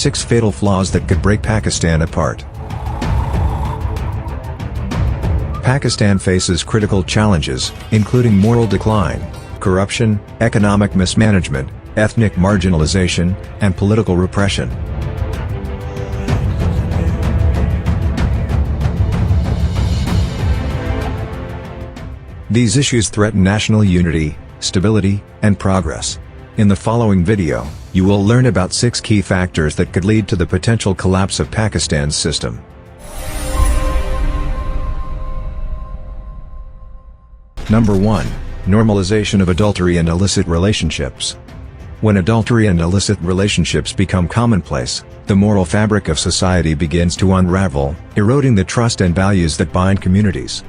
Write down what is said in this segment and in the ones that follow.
6 fatal flaws that could break Pakistan apart. Pakistan faces critical challenges, including moral decline, corruption, economic mismanagement, ethnic marginalization, and political repression. These issues threaten national unity, stability, and progress. In the following video, you will learn about 6 key factors that could lead to the potential collapse of Pakistan's system. Number 1. Normalization of adultery and illicit relationships. When adultery and illicit relationships become commonplace, the moral fabric of society begins to unravel, eroding the trust and values that bind communities.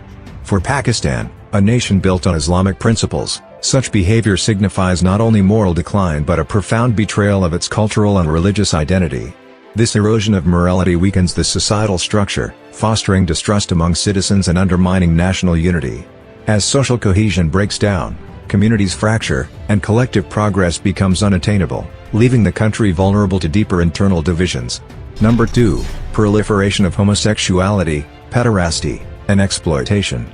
For Pakistan, a nation built on Islamic principles, such behavior signifies not only moral decline but a profound betrayal of its cultural and religious identity. This erosion of morality weakens the societal structure, fostering distrust among citizens and undermining national unity. As social cohesion breaks down, communities fracture, and collective progress becomes unattainable, leaving the country vulnerable to deeper internal divisions. Number 2. Proliferation of homosexuality, pederasty, and exploitation.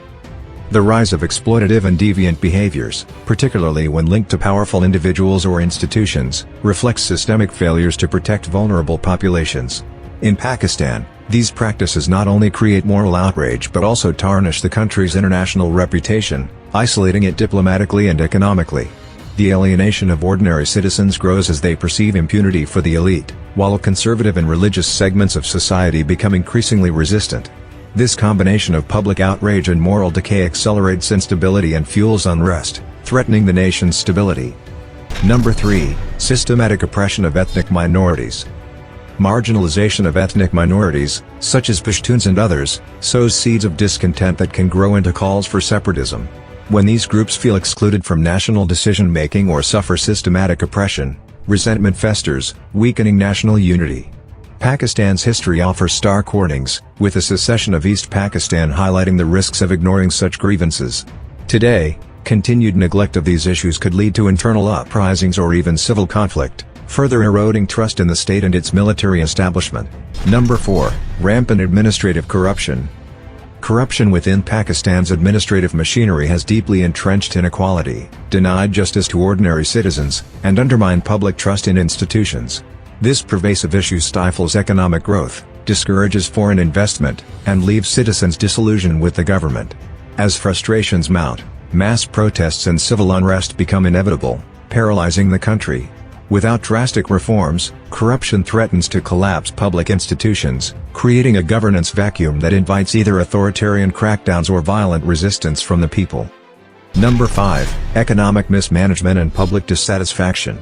The rise of exploitative and deviant behaviors, particularly when linked to powerful individuals or institutions, reflects systemic failures to protect vulnerable populations. In Pakistan, these practices not only create moral outrage but also tarnish the country's international reputation, isolating it diplomatically and economically. The alienation of ordinary citizens grows as they perceive impunity for the elite, while conservative and religious segments of society become increasingly resistant. This combination of public outrage and moral decay accelerates instability and fuels unrest, threatening the nation's stability. Number 3. Systematic oppression of ethnic minorities. Marginalization of ethnic minorities, such as Pashtuns and others, sows seeds of discontent that can grow into calls for separatism. When these groups feel excluded from national decision-making or suffer systematic oppression, resentment festers, weakening national unity. Pakistan's history offers stark warnings, with the secession of East Pakistan highlighting the risks of ignoring such grievances. Today, continued neglect of these issues could lead to internal uprisings or even civil conflict, further eroding trust in the state and its military establishment. Number 4. Rampant administrative corruption. Corruption within Pakistan's administrative machinery has deeply entrenched inequality, denied justice to ordinary citizens, and undermined public trust in institutions. This pervasive issue stifles economic growth, discourages foreign investment, and leaves citizens disillusioned with the government. As frustrations mount, mass protests and civil unrest become inevitable, paralyzing the country. Without drastic reforms, corruption threatens to collapse public institutions, creating a governance vacuum that invites either authoritarian crackdowns or violent resistance from the people. Number 5. Economic mismanagement and public dissatisfaction.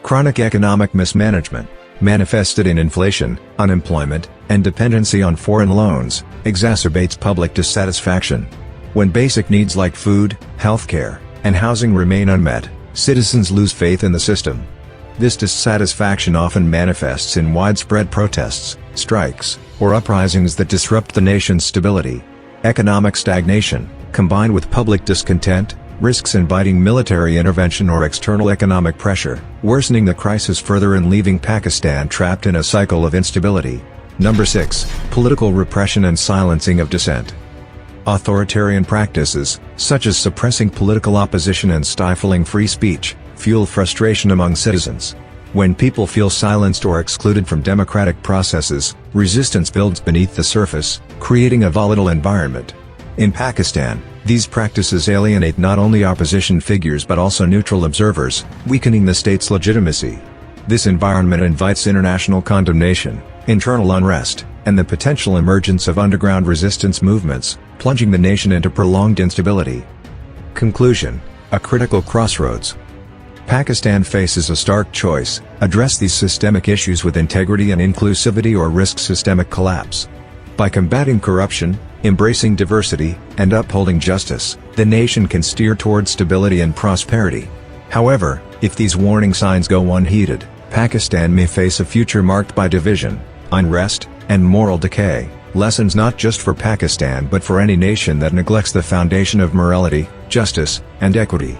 Chronic economic mismanagement, manifested in inflation, unemployment, and dependency on foreign loans, exacerbates public dissatisfaction. When basic needs like food, healthcare, and housing remain unmet, citizens lose faith in the system. This dissatisfaction often manifests in widespread protests, strikes, or uprisings that disrupt the nation's stability. Economic stagnation, combined with public discontent, risks inviting military intervention or external economic pressure, worsening the crisis further and leaving Pakistan trapped in a cycle of instability. Number 6. Political repression and silencing of dissent. Authoritarian practices, such as suppressing political opposition and stifling free speech, fuel frustration among citizens. When people feel silenced or excluded from democratic processes, resistance builds beneath the surface, creating a volatile environment. In Pakistan, these practices alienate not only opposition figures but also neutral observers, weakening the state's legitimacy. This environment invites international condemnation, internal unrest, and the potential emergence of underground resistance movements, plunging the nation into prolonged instability. Conclusion: a critical crossroads. Pakistan faces a stark choice: address these systemic issues with integrity and inclusivity or risk systemic collapse. By combating corruption, embracing diversity, and upholding justice, the nation can steer towards stability and prosperity. However, if these warning signs go unheeded, Pakistan may face a future marked by division, unrest, and moral decay, lessons not just for Pakistan but for any nation that neglects the foundation of morality, justice, and equity.